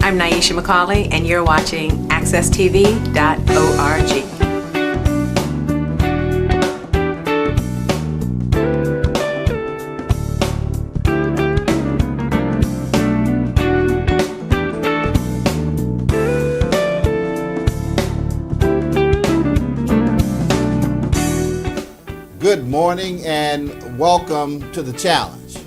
I'm Nyesha McCauley, and you're watching AccessTV.org. Good morning and welcome to the challenge.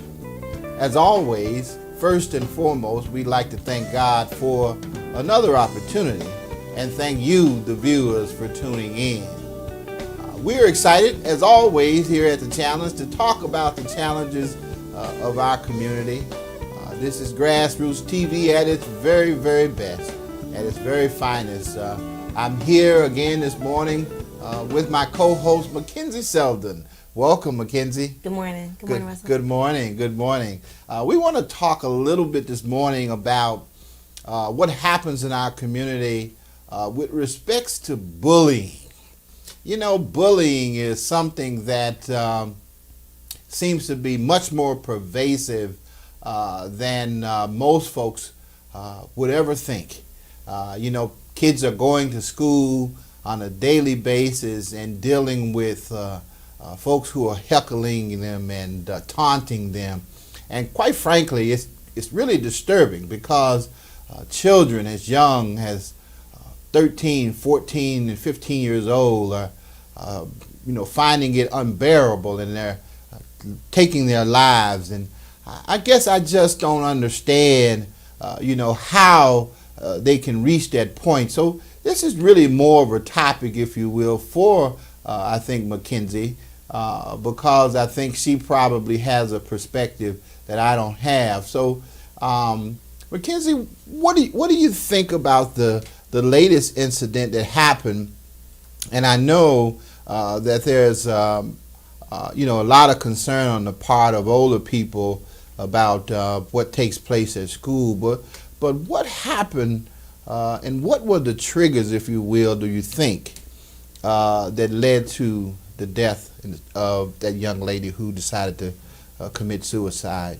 As always, first and foremost, we'd like to thank God for another opportunity and thank you, the viewers, for tuning in. We're excited, as always, here at the challenge to talk about the challenges of our community. This is Grassroots TV at its very, very best, at its very finest. I'm here again this morning with my co-host, Mckenzie Seldon. Welcome, Mckenzie. Good morning. Good morning, Russell. Good morning. Good morning. We want to talk a little bit this morning about what happens in our community with respects to bullying. You know, bullying is something that seems to be much more pervasive than most folks would ever think. Kids are going to school on a daily basis and dealing with folks who are heckling them and taunting them. And quite frankly, it's really disturbing because children as young as 13, 14, and 15 years old are finding it unbearable, and they're taking their lives. And I guess I just don't understand how they can reach that point. So this is really more of a topic, if you will, for I think Mckenzie, because I think she probably has a perspective that I don't have. So, Mckenzie, what do you think about the latest incident that happened? And I know that there's a lot of concern on the part of older people about what takes place at school. But what happened? And what were the triggers, if you will, do you think, that led to the death of that young lady who decided to commit suicide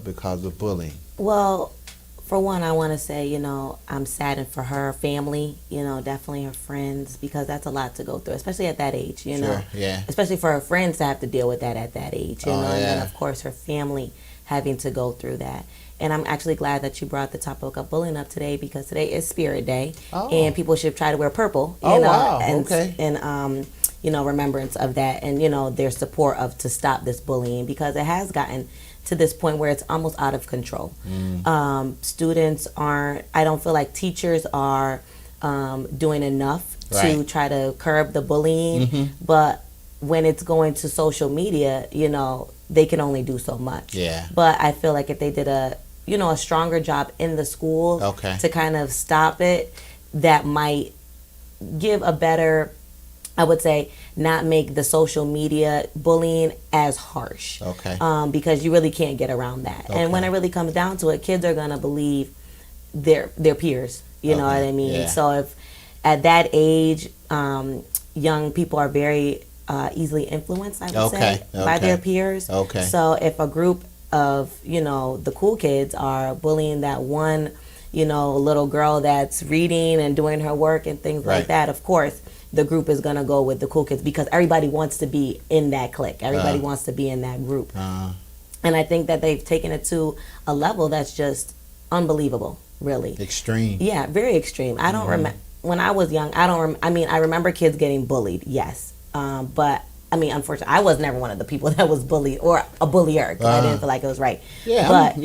because of bullying? Well, for one, I want to say, I'm saddened for her family, definitely her friends, because that's a lot to go through, especially at that age, Sure, yeah. Especially for her friends to have to deal with that at that age, Yeah. And then, of course, her family having to go through that. And I'm actually glad that you brought the topic of bullying up today, because today is Spirit Day, and people should try to wear purple. Wow. And, Okay. And remembrance of that, and their support to stop this bullying, because it has gotten to this point where it's almost out of control. Students aren't. I don't feel like teachers are doing enough to try to curb the bullying. But when it's going to social media, they can only do so much. Yeah. But I feel like if they did a stronger job in the schools to kind of stop it, that might give a better, I would say, not make the social media bullying as harsh. Okay. Because you really can't get around that. Okay. And when it really comes down to it, kids are gonna believe their peers. You know what I mean? Yeah. So if at that age, young people are very easily influenced, I would say, by their peers. Okay. So if a group of, the cool kids are bullying that one, little girl that's reading and doing her work and things like that, of course, the group is going to go with the cool kids, because everybody wants to be in that clique. Everybody wants to be in that group. And I think that they've taken it to a level that's just unbelievable, really. Extreme. Yeah, very extreme. I don't remember, when I was young, I remember kids getting bullied, yes. But unfortunately, I was never one of the people that was bullied or a bullier, because I didn't feel like it was right. Yeah, but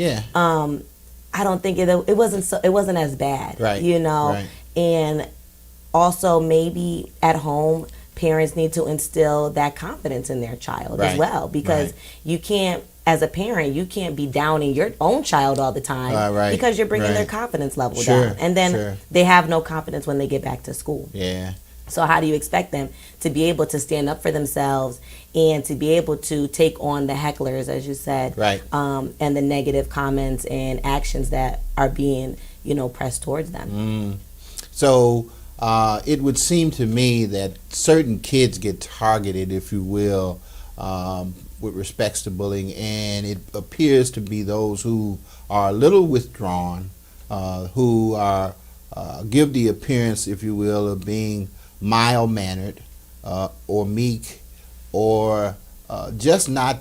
I don't think it wasn't as bad, right. Right. And also, maybe at home, parents need to instill that confidence in their child as well, because you can't, as a parent, you can't be downing your own child all the time, because you're bringing their confidence level down, and then they have no confidence when they get back to school. Yeah. So how do you expect them to be able to stand up for themselves and to be able to take on the hecklers, as you said, and the negative comments and actions that are being, pressed towards them? So it would seem to me that certain kids get targeted, if you will, with respects to bullying, and it appears to be those who are a little withdrawn, who are give the appearance, if you will, of being mild-mannered or meek or just not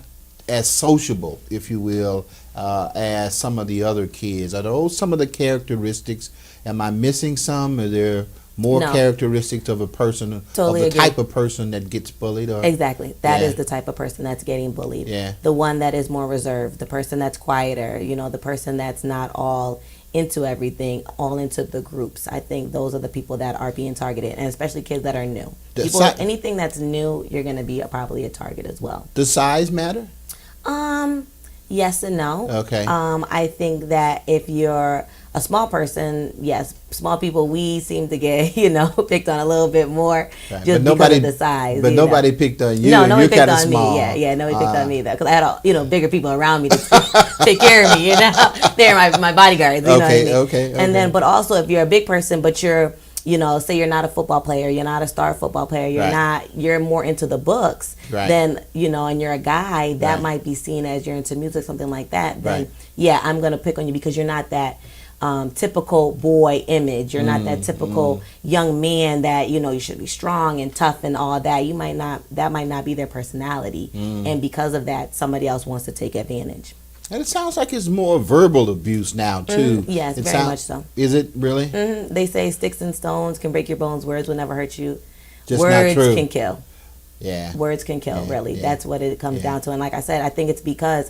as sociable, if you will, as some of the other kids. Are those some of the characteristics? Am I missing some? Are there more No. characteristics of a person, Totally of the agree. type of person that gets bullied? Or? Exactly. That is Yeah. the type of person that's getting bullied. Yeah. The one that is more reserved, the person that's quieter, the person that's not all into everything, all into the groups. I think those are the people that are being targeted, and especially kids that are new. Anything that's new, you're going to be probably a target as well. Does size matter? Yes and no. Okay. I think that if you're a small person, yes, small people, we seem to get, picked on a little bit more Right. just because of the size. But nobody picked on you. No, nobody You're picked kinda on small. me. Yeah, nobody picked on me though, because I had all, bigger people around me to take care of me. They're my bodyguards. You know what I mean? Okay. And then, but also if you're a big person, but you're, say you're not a football player, you're not a star football player, you're more into the books, then, and you're a guy, that might be seen as you're into music, something like that. Then, yeah, I'm going to pick on you because you're not that typical boy image. You're not that typical young man that, you should be strong and tough and all that. That might not be their personality. And because of that, somebody else wants to take advantage. And it sounds like it's more verbal abuse now, too. Yes, very much so. Is it really? They say sticks and stones can break your bones. Words will never hurt you. Just Words not true. can kill. Yeah. Words can kill, really. Yeah. That's what it comes down to. And like I said, I think it's because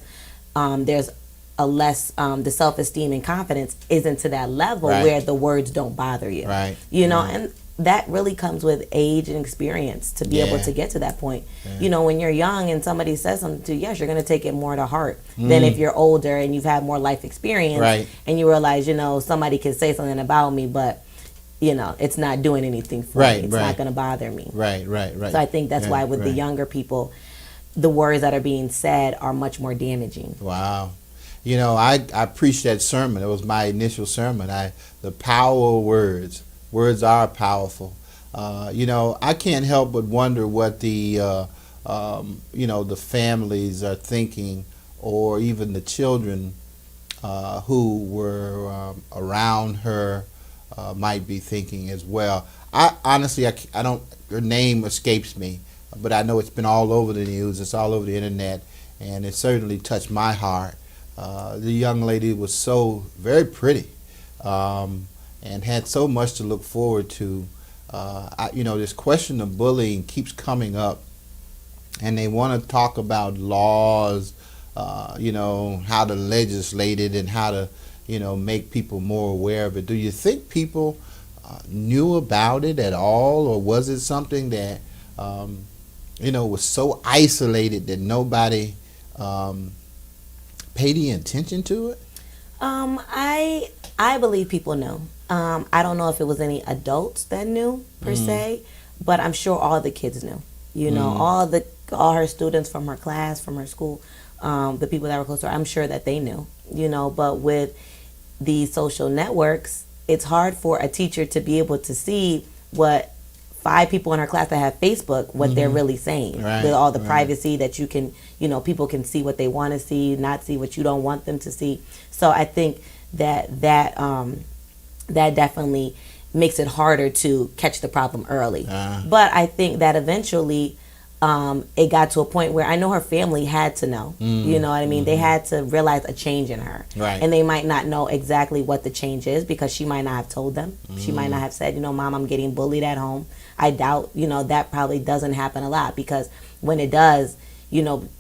there's a less, the self-esteem and confidence isn't to that level where the words don't bother you. Right. And that really comes with age and experience to be able to get to that point. When you're young and somebody says something to you, yes, you're going to take it more to heart than if you're older and you've had more life experience and you realize, somebody can say something about me, but, it's not doing anything for me. It's not going to bother me. Right. So I think that's why with the younger people, the words that are being said are much more damaging. Wow. I preached that sermon. It was my initial sermon. The power of words. Words are powerful. I can't help but wonder what the families are thinking, or even the children who were around her might be thinking as well. I honestly don't. Her name escapes me, but I know it's been all over the news. It's all over the internet, and it certainly touched my heart. The young lady was so very pretty. And had so much to look forward to. This question of bullying keeps coming up, and they want to talk about laws, how to legislate it and how to, make people more aware of it. Do you think people knew about it at all, or was it something that, was so isolated that nobody paid any attention to it? I believe people knew. I don't know if it was any adults that knew per se, but I'm sure all the kids knew. All her students from her class, from her school, the people that were close to her, I'm sure that they knew. But with the social networks, it's hard for a teacher to be able to see what 5 people in her class that have Facebook, what they're really saying. With all the privacy that you can, people can see what they want to see, not see what you don't want them to see. So I think that definitely makes it harder to catch the problem early. But I think that eventually it got to a point where I know her family had to know. You know what I mean? They had to realize a change in her. And they might not know exactly what the change is because she might not have told them. She might not have said, Mom, I'm getting bullied at home. I doubt, that probably doesn't happen a lot, because when it does,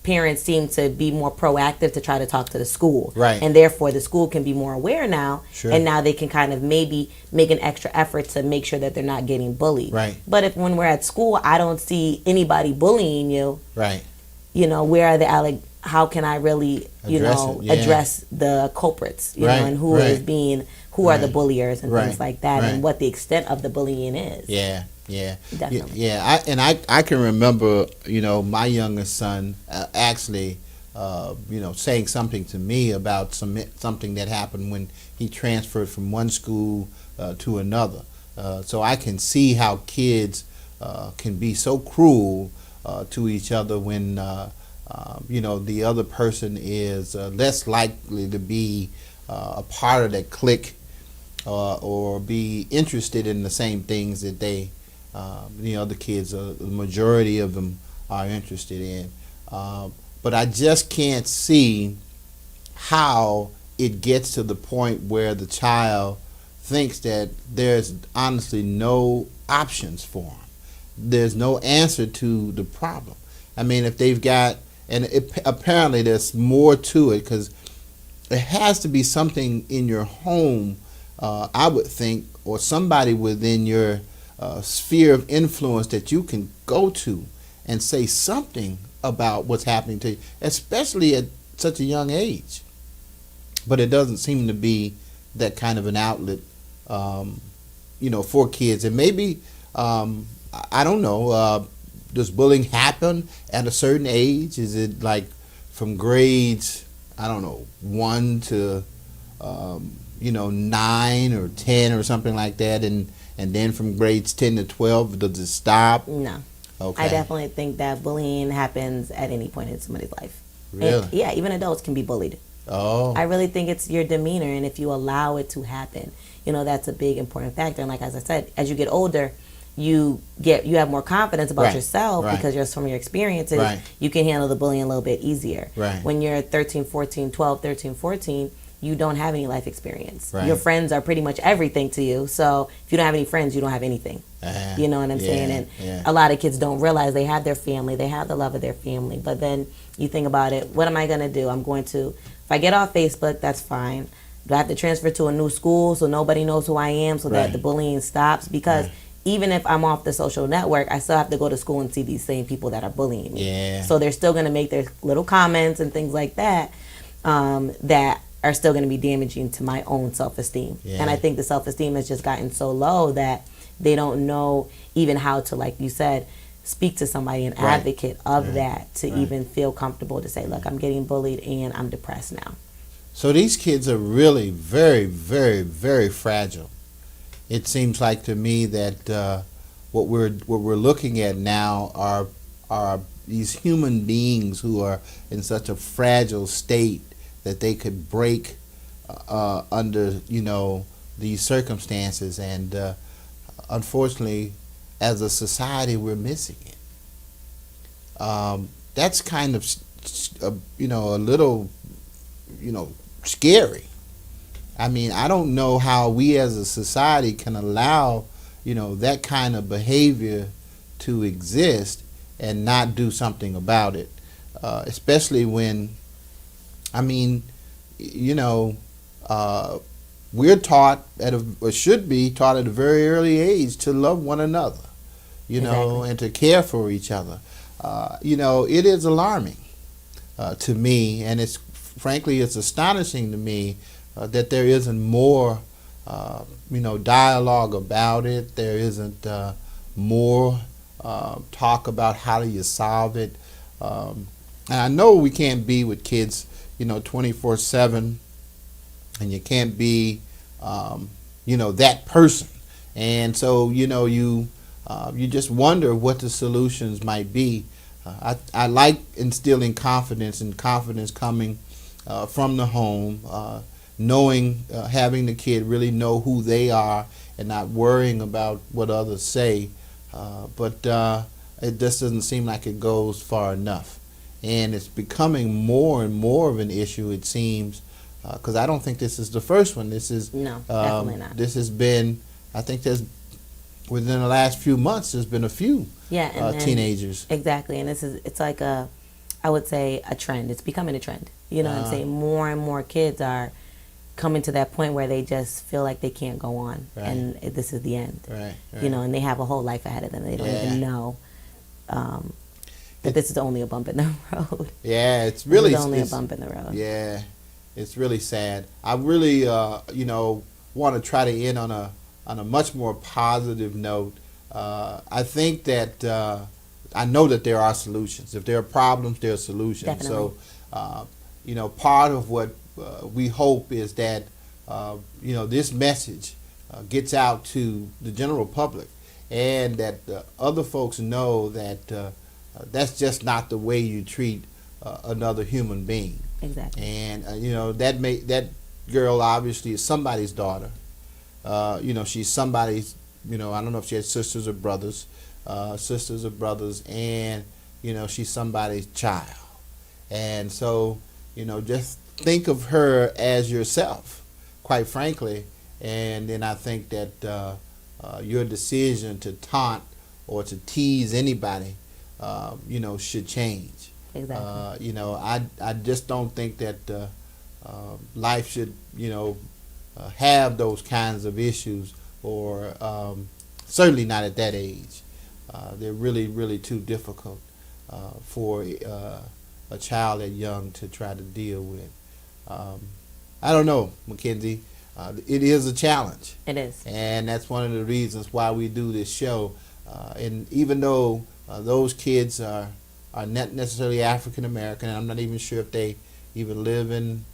parents seem to be more proactive to try to talk to the school. And therefore the school can be more aware now. And now they can kind of maybe make an extra effort to make sure that they're not getting bullied. But when we're at school, I don't see anybody bullying you. Where are the how can I really, address the culprits, and who is being, who are the bulliers and things like that, and what the extent of the bullying is. Definitely. I can remember, my youngest son actually, saying something to me about something that happened when he transferred from one school to another. So I can see how kids can be so cruel to each other when, the other person is less likely to be a part of that clique or be interested in the same things that they, the kids, the majority of them are interested in. But I just can't see how it gets to the point where the child thinks that there's honestly no options for them. There's no answer to the problem. I mean, if they've got, apparently there's more to it, because there has to be something in your home, I would think, or somebody within your sphere of influence that you can go to and say something about what's happening to you, especially at such a young age. But it doesn't seem to be that kind of an outlet, for kids. And maybe, I don't know, does bullying happen at a certain age? Is it like from grades, 1 to, 9 or 10 or something like that? And then from grades 10 to 12, does it stop? No. Okay. I definitely think that bullying happens at any point in somebody's life. Really? And, yeah, even adults can be bullied. Oh. I really think it's your demeanor, and if you allow it to happen, that's a big important factor. And like as I said, as you get older, you have more confidence about yourself because just from your experiences, you can handle the bullying a little bit easier. Right. When you're 13, 14, 12, 13, 14, you don't have any life experience. Right. Your friends are pretty much everything to you. So if you don't have any friends, you don't have anything. You know what I'm saying? And a lot of kids don't realize they have their family, they have the love of their family. But then you think about it, what am I going to do? If I get off Facebook, that's fine. Do I have to transfer to a new school so nobody knows who I am so that the bullying stops? Because even if I'm off the social network, I still have to go to school and see these same people that are bullying me. Yeah. So they're still going to make their little comments and things like that that are still going to be damaging to my own self-esteem. Yeah. And I think the self-esteem has just gotten so low that they don't know even how to, like you said, speak to somebody, an advocate of that, to even feel comfortable to say, look, I'm getting bullied and I'm depressed now. So these kids are really very, very, very fragile. It seems like to me that what we're looking at now are these human beings who are in such a fragile state that they could break under these circumstances, and unfortunately, as a society, we're missing it. That's kind of a little scary. I mean, I don't know how we as a society can allow, that kind of behavior to exist and not do something about it. Especially when, we're taught or should be taught at a very early age to love one another, and to care for each other. It is alarming to me, and it's astonishing to me that there isn't more, dialogue about it. There isn't more talk about how do you solve it. And I know we can't be with kids, 24/7, and you can't be, that person. And so, you just wonder what the solutions might be. I like instilling confidence, and confidence coming from the home, knowing, having the kid really know who they are and not worrying about what others say. But it just doesn't seem like it goes far enough. And it's becoming more and more of an issue, it seems, because I don't think this is the first one. This is No, definitely not. This has been, I think within the last few months, there's been a few teenagers. Exactly, and it's like I would say a trend. It's becoming a trend. You know what I'm saying? More and more kids are coming to that point where they just feel like they can't go on, and this is the end. Right. And they have a whole life ahead of them. They don't even know that this is only a bump in the road. Yeah, it's really only a bump in the road. Yeah, it's really sad. I really, want to try to end on a much more positive note. I think that I know that there are solutions. If there are problems, there are solutions. Definitely. So, part of what we hope is that this message gets out to the general public, and that other folks know that that's just not the way you treat another human being. Exactly. And that girl obviously is somebody's daughter, she's somebody's, I don't know if she had sisters or brothers, and, she's somebody's child. And so, just think of her as yourself, quite frankly. And then I think that your decision to taunt or to tease anybody, should change. Exactly. I just don't think that life should, have those kinds of issues, or certainly not at that age. They're really, really too difficult for a child that young to try to deal with. I don't know, Mckenzie. It is a challenge. It is. And that's one of the reasons why we do this show. And even though those kids are not necessarily African American, and I'm not even sure if they even live in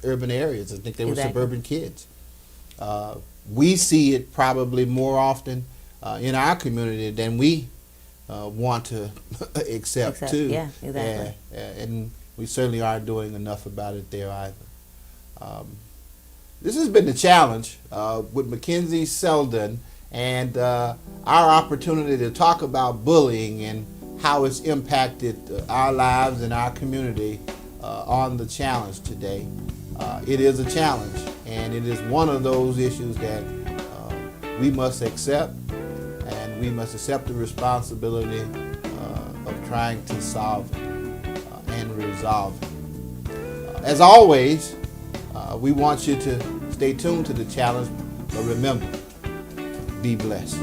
urban areas. I think they were suburban kids. We see it probably more often in our community than we want to accept too. Yeah, exactly. And we certainly aren't doing enough about it there either. This has been the challenge with Mckenzie Seldon, and our opportunity to talk about bullying and how it's impacted our lives and our community on the challenge today. It is a challenge, and it is one of those issues that we must accept, and we must accept the responsibility of trying to solve it and resolve it. As always, we want you to stay tuned to the challenge, but remember, be blessed.